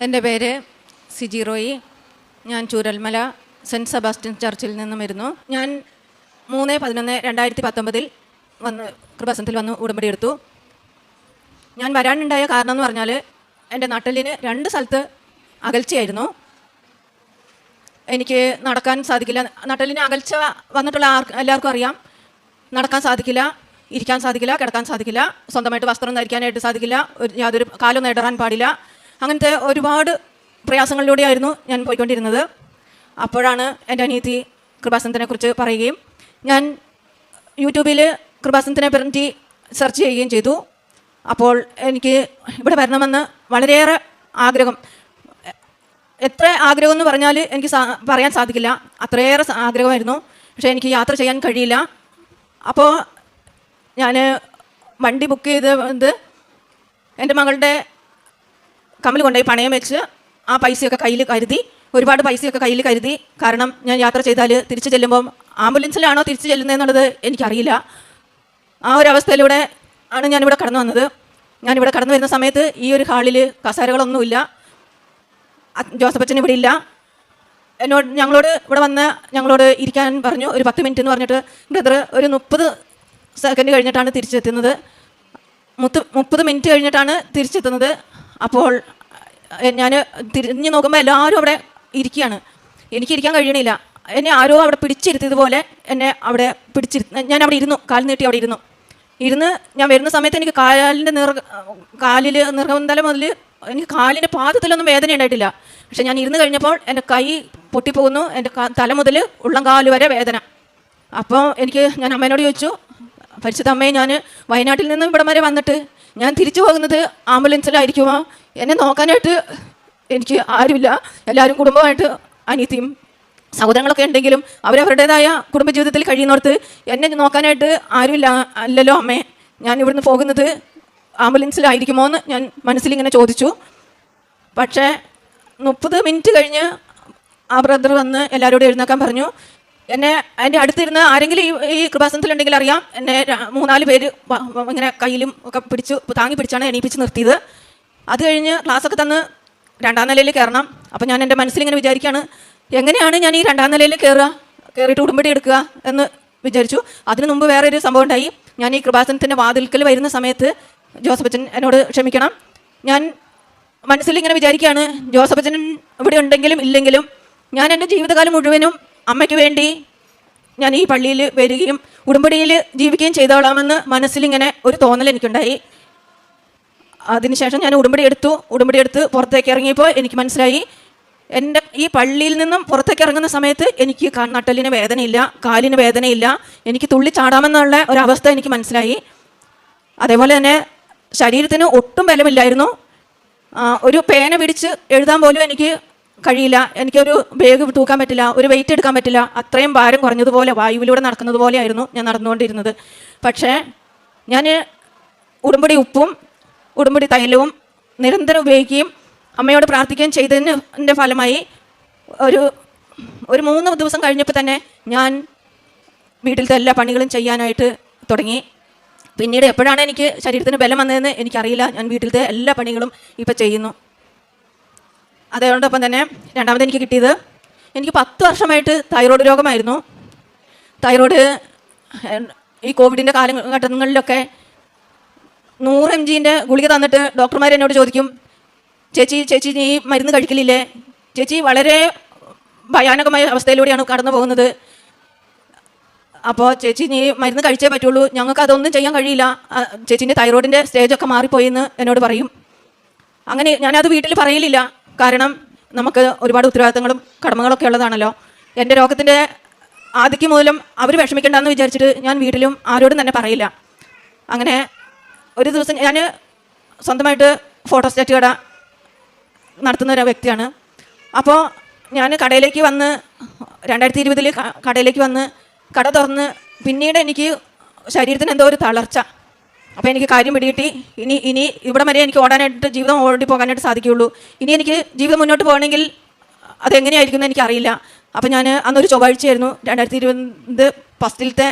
എൻ്റെ പേര് സിജി റോയി. ഞാൻ ചൂരൽമല സെൻറ്റ് സെബാസ്റ്റ്യൻ ചർച്ചിൽ നിന്നും വരുന്നു. ഞാൻ 3/11/2019 വന്ന് കൃപാസനത്തിൽ വന്ന് ഉടമ്പടി എടുത്തു. ഞാൻ വരാനുണ്ടായ കാരണം എന്ന് പറഞ്ഞാൽ എൻ്റെ നട്ടലിന് 2 സ്ഥലത്ത് അകൽച്ചയായിരുന്നു. എനിക്ക് നടക്കാൻ സാധിക്കില്ല. നട്ടലിന് അകൽച്ച വന്നിട്ടുള്ള എല്ലാവർക്കും അറിയാം. നടക്കാൻ സാധിക്കില്ല, ഇരിക്കാൻ സാധിക്കില്ല, കിടക്കാൻ സാധിക്കില്ല, സ്വന്തമായിട്ട് വസ്ത്രം ധരിക്കാനായിട്ട് സാധിക്കില്ല, യാതൊരു കാലൊന്നും ഇടറാൻ പാടില്ല. അങ്ങനത്തെ ഒരുപാട് പ്രയാസങ്ങളിലൂടെയായിരുന്നു ഞാൻ പോയിക്കൊണ്ടിരുന്നത്. അപ്പോഴാണ് എൻ്റെ അനിയത്തി കൃപാസനത്തിനെക്കുറിച്ച് പറയുകയും ഞാൻ യൂട്യൂബിൽ കൃപാസനത്തിനെ പറ്റി സെർച്ച് ചെയ്യുകയും ചെയ്തു. അപ്പോൾ എനിക്ക് ഇവിടെ വരണമെന്ന് വളരെയേറെ ആഗ്രഹം, എത്ര ആഗ്രഹം എന്ന് പറഞ്ഞാൽ എനിക്ക് പറയാൻ സാധിക്കില്ല, അത്രയേറെ ആഗ്രഹമായിരുന്നു. പക്ഷേ എനിക്ക് യാത്ര ചെയ്യാൻ കഴിയില്ല. അപ്പോൾ ഞാൻ വണ്ടി ബുക്ക് ചെയ്ത് എൻ്റെ മകളുടെ കമ്മൽ കൊണ്ടുപോയി പണയം വെച്ച് ആ പൈസയൊക്കെ കയ്യിൽ കരുതി, ഒരുപാട് പൈസയൊക്കെ കയ്യിൽ കരുതി. കാരണം ഞാൻ യാത്ര ചെയ്താൽ തിരിച്ചു ചെല്ലുമ്പം ആംബുലൻസിലാണോ തിരിച്ചു ചെല്ലുന്നതെന്നുള്ളത് എനിക്കറിയില്ല. ആ ഒരു അവസ്ഥയിലൂടെ ആണ് ഞാനിവിടെ കടന്നു വന്നത്. ഞാനിവിടെ കടന്നു വരുന്ന സമയത്ത് ഈ ഒരു ഹാളിൽ കസേരകളൊന്നുമില്ല. ജോസഫ് അച്ഛൻ ഇവിടെ ഇല്ല. ഞങ്ങളോട് ഇവിടെ വന്ന് ഞങ്ങളോട് ഇരിക്കാൻ പറഞ്ഞു. ഒരു 10 മിനിറ്റ് എന്ന് പറഞ്ഞിട്ട് ബ്രദർ ഒരു 30 സെക്കൻഡ് കഴിഞ്ഞിട്ടാണ് തിരിച്ചെത്തുന്നത്. 30 മിനിറ്റ് കഴിഞ്ഞിട്ടാണ് തിരിച്ചെത്തുന്നത്. അപ്പോൾ ഞാൻ തിരിഞ്ഞ് നോക്കുമ്പോൾ എല്ലാവരും അവിടെ ഇരിക്കുകയാണ്. എനിക്കിരിക്കാൻ കഴിയണില്ല. എന്നെ ആരോ അവിടെ പിടിച്ചിരുത്തിയതുപോലെ എന്നെ അവിടെ ഞാൻ അവിടെ ഇരുന്നു, കാൽ നീട്ടി അവിടെ ഇരുന്ന് ഞാൻ വരുന്ന സമയത്ത് എനിക്ക് കാലിൽ നിർഗന്ധല മുതൽ എനിക്ക് കാലിൻ്റെ പാദത്തിലൊന്നും വേദന ഉണ്ടായിട്ടില്ല. പക്ഷെ ഞാൻ ഇരുന്ന് കഴിഞ്ഞപ്പോൾ എൻ്റെ കൈ പൊട്ടിപ്പോകുന്നു, എൻ്റെ തല മുതൽ ഉള്ളംകാല് വരെ വേദന. അപ്പോൾ ഞാൻ അമ്മേനോട് ചോദിച്ചു, പരിശുദ്ധ അമ്മയെ, ഞാൻ വയനാട്ടിൽ നിന്നും ഇവിടം വരെ വന്നിട്ട് ഞാൻ തിരിച്ചു പോകുന്നത് ആംബുലൻസിലായിരിക്കുമോ? എന്നെ നോക്കാനായിട്ട് എനിക്ക് ആരുമില്ല. എല്ലാവരും കുടുംബമായിട്ട് അനിയത്തിയും സഹോദരങ്ങളൊക്കെ ഉണ്ടെങ്കിലും അവരവരുടേതായ കുടുംബജീവിതത്തിൽ കഴിയുന്നിടത്ത് എന്നെ നോക്കാനായിട്ട് ആരുമില്ല അല്ലല്ലോ അമ്മേ. ഞാൻ ഇവിടുന്ന് പോകുന്നത് ആംബുലൻസിലായിരിക്കുമോ എന്ന് ഞാൻ മനസ്സിലിങ്ങനെ ചോദിച്ചു. പക്ഷേ 30 മിനിറ്റ് കഴിഞ്ഞ് ആ ബ്രദർ വന്ന് എല്ലാവരോടും എഴുന്നേക്കാൻ പറഞ്ഞു. എൻ്റെ അടുത്തിരുന്ന് ആരെങ്കിലും ഈ കൃപാസനത്തിലുണ്ടെങ്കിൽ അറിയാം, എന്നെ 3-4 പേര് ഇങ്ങനെ കയ്യിലും ഒക്കെ താങ്ങി പിടിച്ചാണ് എണീപ്പിച്ച് നിർത്തിയത്. അത് കഴിഞ്ഞ് ക്ലാസ്സൊക്കെ തന്ന് 2ാം നിലയിൽ കയറണം. അപ്പോൾ ഞാൻ എൻ്റെ മനസ്സിലിങ്ങനെ വിചാരിക്കുകയാണ്, എങ്ങനെയാണ് ഞാൻ ഈ 2ാം നിലയിൽ കയറിയിട്ട് ഉടമ്പടി എടുക്കുക എന്ന് വിചാരിച്ചു. അതിനു മുമ്പ് വേറെ ഒരു സംഭവം ഉണ്ടായി. ഞാൻ ഈ കൃപാസനത്തിൻ്റെ വാതിൽക്കൽ വരുന്ന സമയത്ത് ജോസഫ് അച്ഛൻ എന്നോട് ക്ഷമിക്കണം, ഞാൻ മനസ്സിലിങ്ങനെ വിചാരിക്കുകയാണ്, ജോസഫ് അച്ഛൻ ഇവിടെ ഉണ്ടെങ്കിലും ഇല്ലെങ്കിലും ഞാൻ എൻ്റെ ജീവിതകാലം മുഴുവനും അമ്മയ്ക്ക് വേണ്ടി ഞാൻ ഈ പള്ളിയിൽ വരികയും ഉടമ്പടിയിൽ ജീവിക്കുകയും ചെയ്തോളാമെന്ന് മനസ്സിലിങ്ങനെ ഒരു തോന്നൽ എനിക്കുണ്ടായി. അതിനുശേഷം ഞാൻ ഉടമ്പടി എടുത്ത് പുറത്തേക്ക് ഇറങ്ങിയപ്പോൾ എനിക്ക് മനസ്സിലായി, എൻ്റെ ഈ പള്ളിയിൽ നിന്നും പുറത്തേക്ക് ഇറങ്ങുന്ന സമയത്ത് എനിക്ക് നട്ടലിന് വേദനയില്ല, കാലിന് വേദനയില്ല, എനിക്ക് തുള്ളി ചാടാമെന്നുള്ള ഒരവസ്ഥ എനിക്ക് മനസ്സിലായി. അതേപോലെ തന്നെ ശരീരത്തിന് ഒട്ടും ബലമില്ലായിരുന്നു. ഒരു പേന പിടിച്ച് എഴുതാൻ പോലും എനിക്ക് കഴിയില്ല. എനിക്കൊരു ബാഗ് തൂക്കാൻ പറ്റില്ല, ഒരു വെയിറ്റ് എടുക്കാൻ പറ്റില്ല. അത്രയും ഭാരം കുറഞ്ഞതുപോലെ വായുവിലൂടെ നടക്കുന്നത് പോലെയായിരുന്നു ഞാൻ നടന്നുകൊണ്ടിരുന്നത്. പക്ഷേ ഞാൻ ഉടമ്പടി ഉപ്പും ഉടമ്പടി തൈലവും നിരന്തരം ഉപയോഗിക്കുകയും അമ്മയോട് പ്രാർത്ഥിക്കുകയും ചെയ്തതിൻ്റെ ഫലമായി ഒരു 3 ദിവസം കഴിഞ്ഞപ്പോൾ തന്നെ ഞാൻ വീട്ടിലത്തെ എല്ലാ പണികളും ചെയ്യാനായിട്ട് തുടങ്ങി. പിന്നീട് എപ്പോഴാണ് എനിക്ക് ശരീരത്തിന് ബലം വന്നതെന്ന് എനിക്കറിയില്ല. ഞാൻ വീട്ടിലത്തെ എല്ലാ പണികളും ഇപ്പോൾ ചെയ്യുന്നു. അതോടൊപ്പം തന്നെ രണ്ടാമത് എനിക്ക് കിട്ടിയത്, എനിക്ക് 10 വർഷമായിട്ട് തൈറോയ്ഡ് രോഗമായിരുന്നു. തൈറോയ്ഡ് ഈ കോവിഡിൻ്റെ കാലഘട്ടങ്ങളിലൊക്കെ 100 mg ഗുളിക തന്നിട്ട് ഡോക്ടർമാർ എന്നോട് ചോദിക്കും, ചേച്ചി നീ മരുന്ന് കഴിക്കലില്ലേ? ചേച്ചി വളരെ ഭയാനകമായ അവസ്ഥയിലൂടെയാണ് കടന്നു പോകുന്നത്. അപ്പോൾ ചേച്ചി നീ മരുന്ന് കഴിച്ചേ പറ്റുള്ളൂ, ഞങ്ങൾക്ക് അതൊന്നും ചെയ്യാൻ കഴിയില്ല, ചേച്ചീൻ്റെ തൈറോയിഡിൻ്റെ സ്റ്റേജൊക്കെ മാറിപ്പോയി എന്നോട് പറയും. അങ്ങനെ ഞാനത് വീട്ടിൽ പറയലില്ല. കാരണം നമുക്ക് ഒരുപാട് ഉത്തരവാദിത്തങ്ങളും കടമകളൊക്കെ ഉള്ളതാണല്ലോ. എൻ്റെ രോഗത്തിൻ്റെ ആദ്യം മൂലം അവർ വിഷമിക്കേണ്ടെന്ന് വിചാരിച്ചിട്ട് ഞാൻ വീട്ടിലും ആരോടും തന്നെ പറയില്ല. അങ്ങനെ ഒരു ദിവസം ഞാൻ സ്വന്തമായിട്ട് ഫോട്ടോസ്റ്റാറ്റ് കട നടത്തുന്ന ഒരു വ്യക്തിയാണ്. അപ്പോൾ ഞാൻ കടയിലേക്ക് വന്ന് 2020 കടയിലേക്ക് വന്ന് കട തുറന്ന് പിന്നീട് എനിക്ക് ശരീരത്തിന് എന്തോ ഒരു തളർച്ച. അപ്പോൾ എനിക്ക് കാര്യം പിടികിട്ടി, ഇനി ഇവിടെ വരെ എനിക്ക് ഓടാനായിട്ട് ജീവിതം ഓടി പോകാനായിട്ട് സാധിക്കുകയുള്ളൂ. ഇനി എനിക്ക് ജീവിതം മുന്നോട്ട് പോകണമെങ്കിൽ അതെങ്ങനെയായിരിക്കും എന്ന് എനിക്കറിയില്ല. അപ്പോൾ ഞാൻ അന്നൊരു ചൊവ്വാഴ്ചയായിരുന്നു, 2020 ഫസ്റ്റിലത്തെ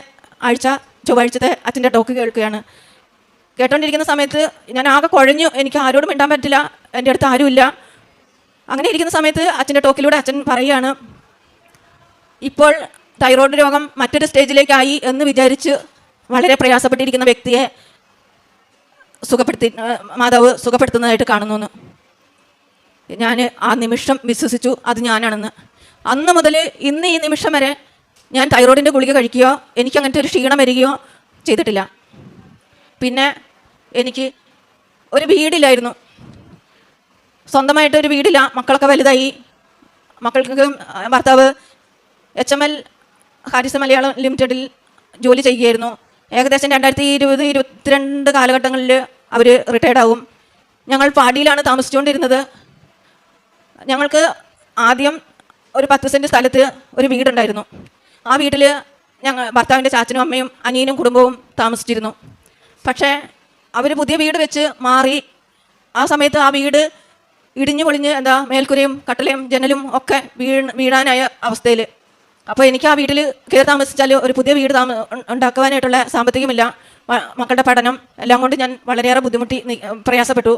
ആഴ്ച ചൊവ്വാഴ്ചത്തെ അച്ഛൻ്റെ ടോക്ക് കേൾക്കുകയാണ്. കേട്ടോണ്ടിരിക്കുന്ന സമയത്ത് ഞാൻ ആകെ കുഴഞ്ഞു. എനിക്ക് ആരോടും മിണ്ടാൻ പറ്റില്ല, എൻ്റെ അടുത്ത് ആരുമില്ല. അങ്ങനെ ഇരിക്കുന്ന സമയത്ത് അച്ഛൻ്റെ ടോക്കിലൂടെ അച്ഛൻ പറയുകയാണ്, ഇപ്പോൾ തൈറോയ്ഡ് രോഗം മറ്റൊരു സ്റ്റേജിലേക്കായി എന്ന് വിചാരിച്ച് വളരെ പ്രയാസപ്പെട്ടിരിക്കുന്ന വ്യക്തിയെ മാതാവ് സുഖപ്പെടുത്തുന്നതായിട്ട് കാണുന്നു എന്ന്. ഞാൻ ആ നിമിഷം വിശ്വസിച്ചു അത് ഞാനാണെന്ന്. അന്ന് മുതൽ ഇന്ന് ഈ നിമിഷം വരെ ഞാൻ തൈറോയിഡിൻ്റെ ഗുളിക കഴിക്കുകയോ എനിക്ക് അങ്ങനത്തെ ഒരു ക്ഷീണം വരികയോ ചെയ്തിട്ടില്ല. പിന്നെ എനിക്ക് ഒരു വീടില്ലായിരുന്നു, സ്വന്തമായിട്ടൊരു വീടില്ല. മക്കളൊക്കെ വലുതായി. മക്കൾക്ക് ഭർത്താവ് HML ഹാരിസ് മലയാളം ലിമിറ്റഡിൽ ജോലി ചെയ്യുകയായിരുന്നു. ഏകദേശം 2020-2022 കാലഘട്ടങ്ങളിൽ അവർ റിട്ടയർഡ് ആവും. ഞങ്ങൾ പാടിയിലാണ് താമസിച്ചുകൊണ്ടിരുന്നത്. ഞങ്ങൾക്ക് ആദ്യം ഒരു 10 സെൻറ്റ് സ്ഥലത്ത് ഒരു വീടുണ്ടായിരുന്നു. ആ വീട്ടിൽ ഭർത്താവിൻ്റെ ചാച്ചനും അമ്മയും അനിയനും കുടുംബവും താമസിച്ചിരുന്നു. പക്ഷേ അവർ പുതിയ വീട് വെച്ച് മാറി. ആ സമയത്ത് ആ വീട് ഇടിഞ്ഞു പൊളിഞ്ഞ് മേൽക്കുരയും കട്ടലയും ജനലും ഒക്കെ വീഴാനായ അവസ്ഥയിൽ. അപ്പോൾ എനിക്ക് ആ വീട്ടിൽ കയറി താമസിച്ചാൽ ഒരു പുതിയ വീട് ഉണ്ടാക്കുവാനായിട്ടുള്ള സാമ്പത്തികമില്ല. മക്കളുടെ പഠനം എല്ലാം കൊണ്ട് ഞാൻ വളരെയേറെ ബുദ്ധിമുട്ടി പ്രയാസപ്പെട്ടു.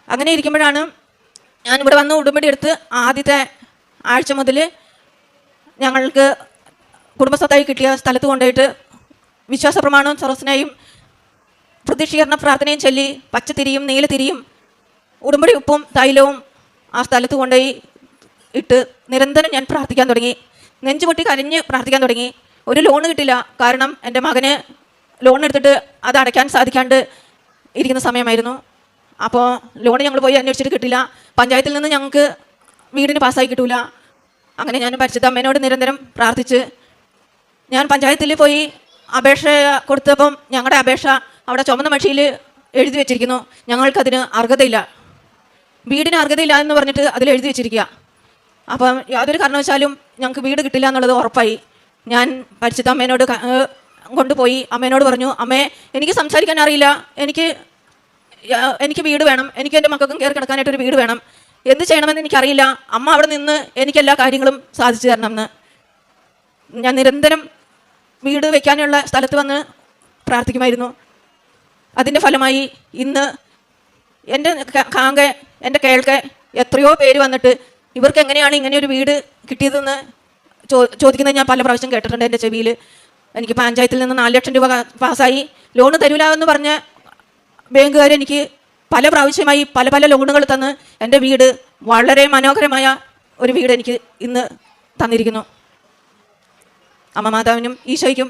അങ്ങനെ ഇരിക്കുമ്പോഴാണ് ഞാൻ ഇവിടെ വന്ന് ഉടുമ്പടി എടുത്ത് ആദ്യത്തെ ആഴ്ച മുതൽ ഞങ്ങൾക്ക് കുടുംബസ്വത്തായി കിട്ടിയ സ്ഥലത്ത് കൊണ്ടുപോയിട്ട് വിശ്വാസ പ്രമാണവും സർവസ്നയും പ്രതീക്ഷീകരണ പ്രാർത്ഥനയും ചൊല്ലി പച്ചത്തിരിയും നീലത്തിരിയും ഉടുമ്പടി ഉപ്പും തൈലവും ആ സ്ഥലത്ത് കൊണ്ടുപോയി ഇട്ട് നിരന്തരം ഞാൻ പ്രാർത്ഥിക്കാൻ തുടങ്ങി. നെഞ്ചുപൊട്ടി കരഞ്ഞ് പ്രാർത്ഥിക്കാൻ തുടങ്ങി. ഒരു ലോൺ കിട്ടില്ല, കാരണം എൻ്റെ മകന് ലോൺ എടുത്തിട്ട് അത് അടയ്ക്കാൻ സാധിക്കാണ്ട് ഇരിക്കുന്ന സമയമായിരുന്നു. അപ്പോൾ ലോൺ ഞങ്ങൾ പോയി അന്വേഷിച്ചിട്ട് കിട്ടില്ല. പഞ്ചായത്തിൽ നിന്ന് ഞങ്ങൾക്ക് വീടിന് പാസ്സായി കിട്ടൂല. അങ്ങനെ ഞാൻ പരിശുദ്ധ അമ്മേനോട് നിരന്തരം പ്രാർത്ഥിച്ച് ഞാൻ പഞ്ചായത്തിൽ പോയി അപേക്ഷ കൊടുത്തപ്പം ഞങ്ങളുടെ അപേക്ഷ അവിടെ ചുമന്ന മഷിയിൽ എഴുതി വെച്ചിരിക്കുന്നു, ഞങ്ങൾക്കതിന് അർഹതയില്ല, വീടിന് അർഹതയില്ല എന്ന് പറഞ്ഞിട്ട് അതിൽ എഴുതി വെച്ചിരിക്കുക. അപ്പം യാതൊരു കാരണവശാലും ഞങ്ങൾക്ക് വീട് കിട്ടില്ല എന്നുള്ളത് ഉറപ്പായി. ഞാൻ പരിശുദ്ധ അമ്മേനോട് കൊണ്ടുപോയി അമ്മേനോട് പറഞ്ഞു, അമ്മേ എനിക്ക് സംസാരിക്കാൻ അറിയില്ല, എനിക്ക് വീട് വേണം, എനിക്ക് എൻ്റെ മക്കൾക്കും കയറി കിടക്കാനായിട്ടൊരു വീട് വേണം, എന്ത് ചെയ്യണമെന്ന് എനിക്കറിയില്ല, അമ്മ അവിടെ നിന്ന് എനിക്കെല്ലാ കാര്യങ്ങളും സാധിച്ചു തരണം എന്ന്. ഞാൻ നിരന്തരം വീട് വയ്ക്കാനുള്ള സ്ഥലത്ത് വന്ന് പ്രാർത്ഥിക്കുമായിരുന്നു. അതിൻ്റെ ഫലമായി ഇന്ന് എൻ്റെ കാങ്കെ എൻ്റെ കേൾക്കെ എത്രയോ പേര് വന്നിട്ട് ഇവർക്ക് എങ്ങനെയാണ് ഇങ്ങനെയൊരു വീട് കിട്ടിയതെന്ന് ചോദിക്കുന്നത് ഞാൻ പല പ്രാവശ്യം കേട്ടിട്ടുണ്ട് എൻ്റെ ചെവിയിൽ. എനിക്ക് പഞ്ചായത്തിൽ നിന്ന് 4 ലക്ഷം രൂപ പാസ്സായി, ലോണ് തരൂല എന്ന് പറഞ്ഞ ബാങ്കുകാർ എനിക്ക് പല പ്രാവശ്യമായി പല ലോണുകൾ തന്ന് എൻ്റെ വീട് വളരെ മനോഹരമായ ഒരു വീട് എനിക്ക് ഇന്ന് തന്നിരിക്കുന്നു. അമ്മ മാതാവിനും ഈശോയ്ക്കും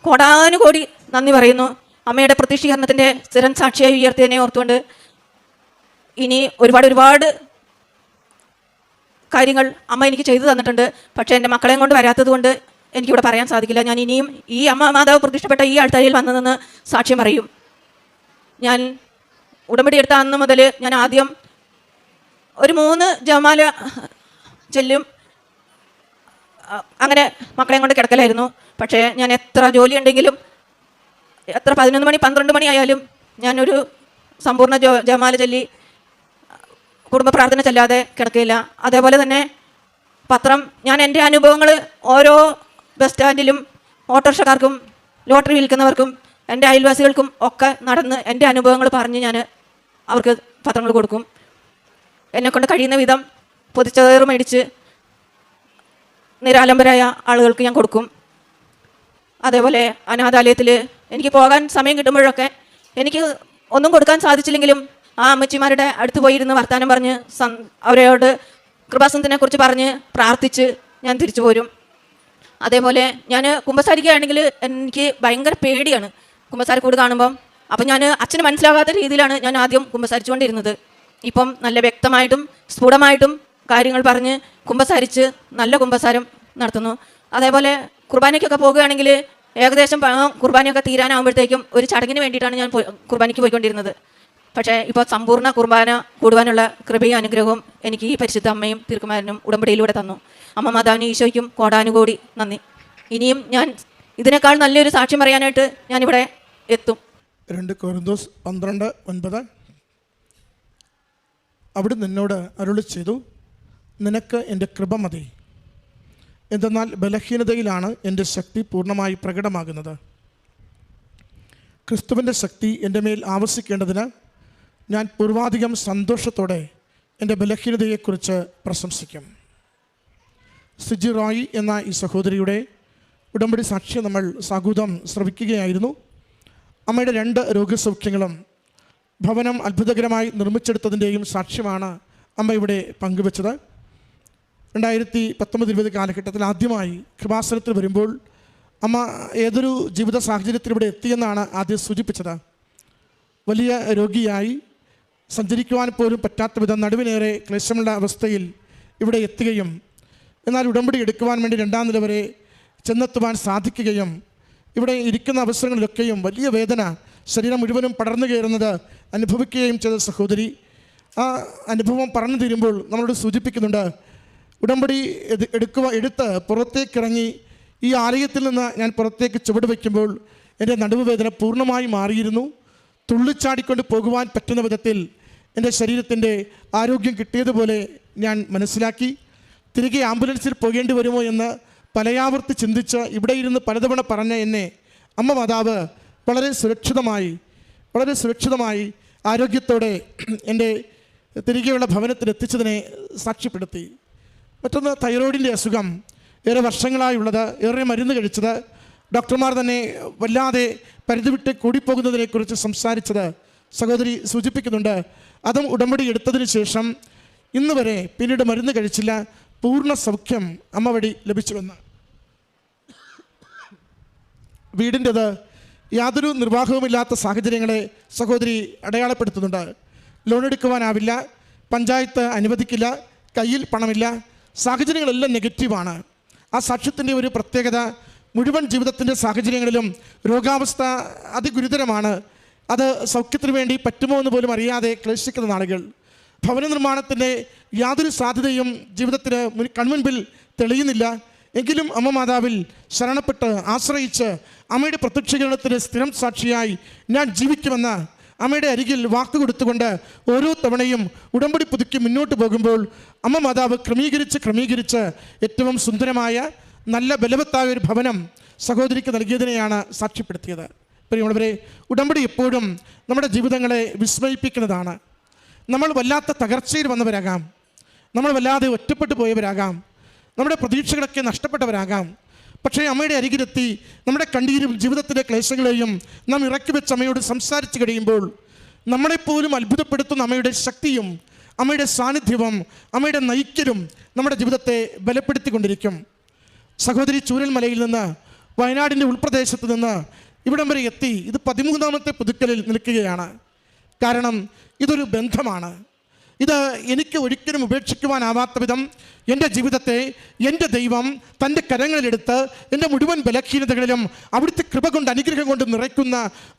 കോടാനുകോടി നന്ദി പറയുന്നു. അമ്മയുടെ പ്രത്യക്ഷീകരണത്തിൻ്റെ സ്ഥിരം സാക്ഷിയായി ഉയർത്തിയതിനെ ഓർത്തുകൊണ്ട് ഇനി ഒരുപാട് കാര്യങ്ങൾ അമ്മ എനിക്ക് ചെയ്തു തന്നിട്ടുണ്ട്. പക്ഷേ എൻ്റെ മക്കളെയും കൊണ്ട് വരാത്തത് കൊണ്ട് എനിക്കിവിടെ പറയാൻ സാധിക്കില്ല. ഞാൻ ഇനിയും ഈ അമ്മ മാതാവ് പ്രതിഷ്ഠപ്പെട്ട ഈ ആൾത്താരിയിൽ വന്നു നിന്ന് സാക്ഷ്യം പറയും. ഞാൻ ഉടമ്പടി എടുത്ത അന്ന് മുതൽ ഞാൻ ആദ്യം ഒരു 3 ജപമാല ചൊല്ലും, അങ്ങനെ മക്കളെയും കൊണ്ട് കിടക്കലായിരുന്നു. പക്ഷേ ഞാൻ എത്ര ജോലി ഉണ്ടെങ്കിലും എത്ര 11 മണി 12 മണി ആയാലും ഞാനൊരു സമ്പൂർണ്ണ ജപമാല ചൊല്ലി കുടുംബ പ്രാർത്ഥന ചെല്ലാതെ കിടക്കില്ല. അതേപോലെ തന്നെ പത്രം, ഞാൻ എൻ്റെ അനുഭവങ്ങൾ ഓരോ ബസ് സ്റ്റാൻഡിലും ഓട്ടോറിക്ഷക്കാർക്കും ലോട്ടറി വിൽക്കുന്നവർക്കും എൻ്റെ അയൽവാസികൾക്കും ഒക്കെ നടന്ന് എൻ്റെ അനുഭവങ്ങൾ പറഞ്ഞ് ഞാൻ അവർക്ക് പത്രങ്ങൾ കൊടുക്കും. എന്നെക്കൊണ്ട് കഴിയുന്ന വിധം പൊതിച്ചതേറ് മേടിച്ച് നിരാലംബരായ ആളുകൾക്ക് ഞാൻ കൊടുക്കും. അതേപോലെ അനാഥാലയത്തിൽ എനിക്ക് പോകാൻ സമയം കിട്ടുമ്പോഴൊക്കെ എനിക്ക് ഒന്നും കൊടുക്കാൻ സാധിച്ചില്ലെങ്കിലും ആ അമ്മച്ചിമാരുടെ അടുത്ത് പോയിരുന്ന് വർത്താനം പറഞ്ഞ് അവരോട് കൃപാസനത്തിനെ കുറിച്ച് പറഞ്ഞ് പ്രാർത്ഥിച്ച് ഞാൻ തിരിച്ചു പോരും. അതേപോലെ ഞാൻ കുമ്പസാരിക്കുകയാണെങ്കിൽ എനിക്ക് ഭയങ്കര പേടിയാണ് കുമ്പസാരക്കൂട് കാണുമ്പം. അപ്പം ഞാൻ അച്ഛന് മനസ്സിലാകാത്ത രീതിയിലാണ് ഞാൻ ആദ്യം കുമ്പസാരിച്ചുകൊണ്ടിരുന്നത്. ഇപ്പം നല്ല വ്യക്തമായിട്ടും സ്ഫുടമായിട്ടും കാര്യങ്ങൾ പറഞ്ഞ് കുമ്പസാരിച്ച് നല്ല കുമ്പസാരം നടത്തുന്നു. അതേപോലെ കുർബാനയ്ക്കൊക്കെ പോകുകയാണെങ്കിൽ ഏകദേശം കുർബാനയൊക്കെ തീരാനാകുമ്പോഴത്തേക്കും ഒരു ചടങ്ങിന് വേണ്ടിയിട്ടാണ് ഞാൻ കുർബാനയ്ക്ക് പോയിക്കൊണ്ടിരുന്നത്. പക്ഷേ ഇപ്പോൾ സമ്പൂർണ്ണ കുർബാന കൂടുവാനുള്ള കൃപയും അനുഗ്രഹവും എനിക്ക് ഈ പരിശുദ്ധ അമ്മയും തിരുക്കുമാരനും ഉടമ്പടിയിലൂടെ തന്നു. അമ്മ മാതാവിന് ഈശോയ്ക്കും കോടാനുകോടി നന്ദി. ഇനിയും ഞാൻ ഇതിനേക്കാൾ നല്ലൊരു സാക്ഷ്യം പറയാനായിട്ട് ഞാനിവിടെ എത്തും. 2 കൊരിന്തോസ് 12:9 അവിടെ നിന്നോട് അരുളി ചെയ്തു, നിനക്ക് എൻ്റെ കൃപ മതി, എന്തെന്നാൽ ബലഹീനതയിലാണ് എൻ്റെ ശക്തി പൂർണ്ണമായി പ്രകടമാകുന്നത്. ക്രിസ്തുവിൻ്റെ ശക്തി എൻ്റെ മേൽ ആവസിക്കേണ്ടതിന് ഞാൻ പൂർവാധികം സന്തോഷത്തോടെ എൻ്റെ ബലഹീനതയെക്കുറിച്ച് പ്രശംസിക്കും. സിജി റോയ് എന്ന ഈ സഹോദരിയുടെ ഉടമ്പടി സാക്ഷ്യം നമ്മൾ സാഗൂതം ശ്രവിക്കുകയായിരുന്നു. അമ്മയുടെ 2 രോഗസൗഖ്യങ്ങളും ഭവനം അത്ഭുതകരമായി നിർമ്മിച്ചെടുത്തതിൻ്റെയും സാക്ഷ്യമാണ് അമ്മ ഇവിടെ പങ്കുവച്ചത്. 2019-20 കാലഘട്ടത്തിൽ ആദ്യമായി കൃപാസനത്തിൽ വരുമ്പോൾ അമ്മ ഏതൊരു ജീവിത സാഹചര്യത്തിൽ ഇവിടെ എത്തിയെന്നാണ് ആദ്യം സൂചിപ്പിച്ചത്. വലിയ രോഗിയായി സഞ്ചരിക്കുവാൻ പോലും പറ്റാത്ത വിധം നടുവിനേറെ ക്ലേശമുള്ള അവസ്ഥയിൽ ഇവിടെ എത്തുകയും എന്നാൽ ഉടമ്പടി എടുക്കുവാൻ വേണ്ടി 2ാം നില വരെ ചെന്നെത്തുവാൻ സാധിക്കുകയും ഇവിടെ ഇരിക്കുന്ന അവസരങ്ങളിലൊക്കെയും വലിയ വേദന ശരീരം മുഴുവനും പടർന്നു കയറുന്നത് അനുഭവിക്കുകയും ചെയ്ത സഹോദരി ആ അനുഭവം പറഞ്ഞു തീരുമ്പോൾ നമ്മളോട് സൂചിപ്പിക്കുന്നുണ്ട്, ഉടമ്പടി എടുത്ത് പുറത്തേക്കിറങ്ങി ഈ ആലയത്തിൽ നിന്ന് ഞാൻ പുറത്തേക്ക് ചുവട് വയ്ക്കുമ്പോൾ എൻ്റെ നടുവ് വേദന പൂർണ്ണമായി മാറിയിരുന്നു. തുള്ളിച്ചാടിക്കൊണ്ട് പോകുവാൻ പറ്റുന്ന വിധത്തിൽ എൻ്റെ ശരീരത്തിൻ്റെ ആരോഗ്യം കിട്ടിയതുപോലെ ഞാൻ മനസ്സിലാക്കി. തിരികെ ആംബുലൻസിൽ പോകേണ്ടി വരുമോ എന്ന് പലയാവർത്തി ചിന്തിച്ച് ഇവിടെ ഇരുന്ന് പലതവണ പറഞ്ഞ എന്നെ അമ്മ മാതാവ് വളരെ സുരക്ഷിതമായി ആരോഗ്യത്തോടെ എൻ്റെ തിരികെയുള്ള ഭവനത്തിൽ എത്തിച്ചതിനെ സാക്ഷ്യപ്പെടുത്തി. മറ്റൊന്ന്, തൈറോയിഡിൻ്റെ അസുഖം ഏറെ വർഷങ്ങളായുള്ളത്, ഏറെ മരുന്ന് കഴിച്ചത്, ഡോക്ടർമാർ തന്നെ വല്ലാതെ പരിധി വിട്ട് കൂടിപ്പോകുന്നതിനെക്കുറിച്ച് സംസാരിച്ചത് സഹോദരി സൂചിപ്പിക്കുന്നുണ്ട്. അതും ഉടമ്പടി എടുത്തതിന് ശേഷം ഇന്ന് വരെ പിന്നീട് മരുന്ന് കഴിച്ചില്ല, പൂർണ്ണ സൗഖ്യം അമ്മ വഴി ലഭിച്ചുവെന്ന്. വീടിൻ്റെത് യാതൊരു നിർവാഹവുമില്ലാത്ത സാഹചര്യങ്ങളെ സഹോദരി അടയാളപ്പെടുത്തുന്നുണ്ട്. ലോൺ എടുക്കുവാനാവില്ല, പഞ്ചായത്ത് അനുവദിക്കില്ല, കയ്യിൽ പണമില്ല, സാഹചര്യങ്ങളെല്ലാം നെഗറ്റീവാണ്. ആ സാക്ഷ്യത്തിൻ്റെ ഒരു പ്രത്യേകത, മുഴുവൻ ജീവിതത്തിൻ്റെ സാഹചര്യങ്ങളിലും രോഗാവസ്ഥ അതിഗുരുതരമാണ്. അത് സൗഖ്യത്തിന് വേണ്ടി പറ്റുമോ എന്ന് പോലും അറിയാതെ ക്ലേശിക്കുന്ന നാളുകൾ. ഭവന നിർമ്മാണത്തിൻ്റെ യാതൊരു സാധ്യതയും ജീവിതത്തിന് കൺമുൻപിൽ തെളിയുന്നില്ല. എങ്കിലും അമ്മ മാതാവിൽ ശരണപ്പെട്ട് ആശ്രയിച്ച് അമ്മയുടെ പ്രത്യക്ഷീകരണത്തിന് സ്ഥിരം സാക്ഷിയായി ഞാൻ ജീവിക്കുമെന്ന് അമ്മയുടെ അരികിൽ വാക്ക് കൊടുത്തുകൊണ്ട് ഓരോ തവണയും ഉടമ്പടി പുതുക്കി മുന്നോട്ട് പോകുമ്പോൾ അമ്മ മാതാവ് ക്രമീകരിച്ച് ഏറ്റവും സുന്ദരമായ നല്ല ബലവത്തായ ഒരു ഭവനം സഹോദരിക്ക് നൽകിയതിനെയാണ് സാക്ഷ്യപ്പെടുത്തിയത്. പ്രിയമുള്ളവരെ, ഉടമ്പടി എപ്പോഴും നമ്മുടെ ജീവിതങ്ങളെ വിസ്മയിപ്പിക്കുന്നതാണ്. നമ്മൾ വല്ലാത്ത തകർച്ചയിൽ വന്നവരാകാം, നമ്മൾ വല്ലാതെ ഒറ്റപ്പെട്ടു പോയവരാകാം, നമ്മുടെ പ്രതീക്ഷകളൊക്കെ നഷ്ടപ്പെട്ടവരാകാം. പക്ഷേ അമ്മയുടെ അരികിലെത്തി നമ്മുടെ കണ്ണീരും ജീവിതത്തിലെ ക്ലേശങ്ങളെയും നാം ഇറക്കി വെച്ച് അമ്മയോട് സംസാരിച്ച് കഴിയുമ്പോൾ നമ്മളെപ്പോലും അത്ഭുതപ്പെടുത്തുന്ന അമ്മയുടെ ശക്തിയും അമ്മയുടെ സാന്നിധ്യവും അമ്മയുടെ നയിക്കലും നമ്മുടെ ജീവിതത്തെ ബലപ്പെടുത്തിക്കൊണ്ടിരിക്കും. സഹോദരി ചൂരൽമലയിൽ നിന്ന് വയനാടിൻ്റെ ഉൾപ്രദേശത്ത് നിന്ന് ഇവിടം വരെ എത്തി ഇത് 13ാമത്തെ പുതുക്കലിൽ നിൽക്കുകയാണ്. കാരണം ഇതൊരു ബന്ധമാണ്. ഇത് എനിക്ക് ഒരിക്കലും ഉപേക്ഷിക്കുവാനാവാത്ത വിധം എൻ്റെ ജീവിതത്തെ എൻ്റെ ദൈവം തൻ്റെ കരങ്ങളിലെടുത്ത് എൻ്റെ മുഴുവൻ ബലഹീനതകളിലും അവിടുത്തെ കൃപ കൊണ്ട് അനുഗ്രഹം കൊണ്ട് നിറയ്ക്കുന്ന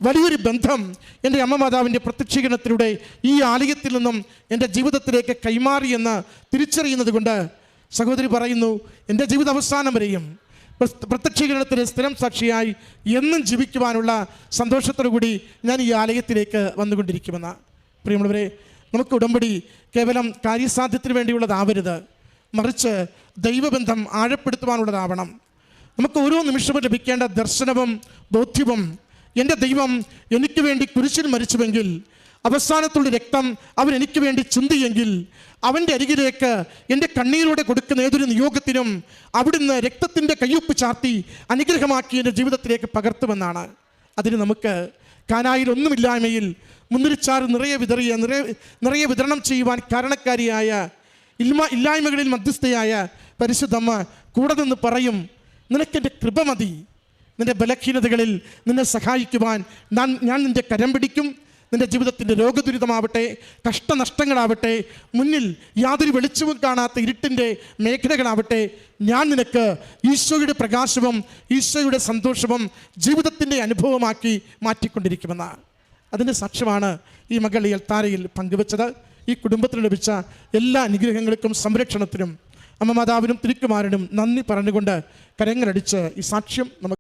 വലിയൊരു ബന്ധം എൻ്റെ അമ്മ മാതാവിൻ്റെ പ്രത്യക്ഷീകരണത്തിലൂടെ ഈ ആലയത്തിൽ നിന്നും എൻ്റെ ജീവിതത്തിലേക്ക് കൈമാറിയെന്ന് തിരിച്ചറിയുന്നത് കൊണ്ട് സഹോദരി പറയുന്നു, എൻ്റെ ജീവിത അവസാനം വരെയും പ്രത്യക്ഷീകരണത്തിന് സ്ഥിരം സാക്ഷിയായി എന്നും ജീവിക്കുവാനുള്ള സന്തോഷത്തോടു കൂടി ഞാൻ ഈ ആലയത്തിലേക്ക് വന്നുകൊണ്ടിരിക്കുമെന്ന്. പ്രിയമുള്ളവരെ, നമുക്ക് ഉടമ്പടി കേവലം കാര്യസാധ്യത്തിന് വേണ്ടിയുള്ളതാവരുത്, മറിച്ച് ദൈവബന്ധം ആഴപ്പെടുത്തുവാനുള്ളതാവണം. നമുക്ക് ഓരോ നിമിഷവും ലഭിക്കേണ്ട ദർശനവും ബോധ്യവും എൻ്റെ ദൈവം എനിക്ക് വേണ്ടി കുരിശിൽ മരിച്ചുവെങ്കിൽ, അവസാനത്തുള്ള രക്തം അവൻ എനിക്ക് വേണ്ടി ചിന്തിയെങ്കിൽ, അവൻ്റെ അരികിലേക്ക് എൻ്റെ കണ്ണീരോടെ കൊടുക്കുന്ന ഏതൊരു നിയോഗത്തിനും അവിടുന്ന് രക്തത്തിൻ്റെ കയ്യൊപ്പ് ചാർത്തി അനുഗ്രഹമാക്കി എൻ്റെ ജീവിതത്തിലേക്ക് പകർത്തുമെന്നാണ്. അതിന് നമുക്ക് കാനായിൽ ഒന്നുമില്ലായ്മയിൽ മുന്തിരിച്ചാറ് നിറയെ വിതരണം ചെയ്യുവാൻ കാരണക്കാരിയായ ഇല്ലായ്മകളിൽ മധ്യസ്ഥയായ പരിശുദ്ധമ്മ കൂടെ നിന്ന് പറയും, നിനക്കെൻ്റെ കൃപ മതി, നിൻ്റെ ബലഹീനതകളിൽ നിന്നെ സഹായിക്കുവാൻ ഞാൻ നിൻ്റെ കരം പിടിക്കും. നിൻ്റെ ജീവിതത്തിൻ്റെ രോഗദുരിതമാവട്ടെ, കഷ്ടനഷ്ടങ്ങളാവട്ടെ, മുന്നിൽ യാതൊരു വെളിച്ചവും കാണാത്ത ഇരുട്ടിൻ്റെ മേഖലകളാവട്ടെ, ഞാൻ നിനക്ക് ഈശോയുടെ പ്രകാശവും ഈശോയുടെ സന്തോഷവും ജീവിതത്തിൻ്റെ അനുഭവമാക്കി മാറ്റിക്കൊണ്ടിരിക്കുമെന്നാണ്. അതിൻ്റെ സാക്ഷ്യമാണ് ഈ മകൾ ഈ അൾത്താരയിൽ പങ്കുവച്ചത്. ഈ കുടുംബത്തിന് ലഭിച്ച എല്ലാ അനുഗ്രഹങ്ങൾക്കും സംരക്ഷണത്തിനും അമ്മ മാതാവിനും തിരുക്കുമാരനും നന്ദി പറഞ്ഞുകൊണ്ട് കരങ്ങളടിച്ച് ഈ സാക്ഷ്യം നമുക്ക്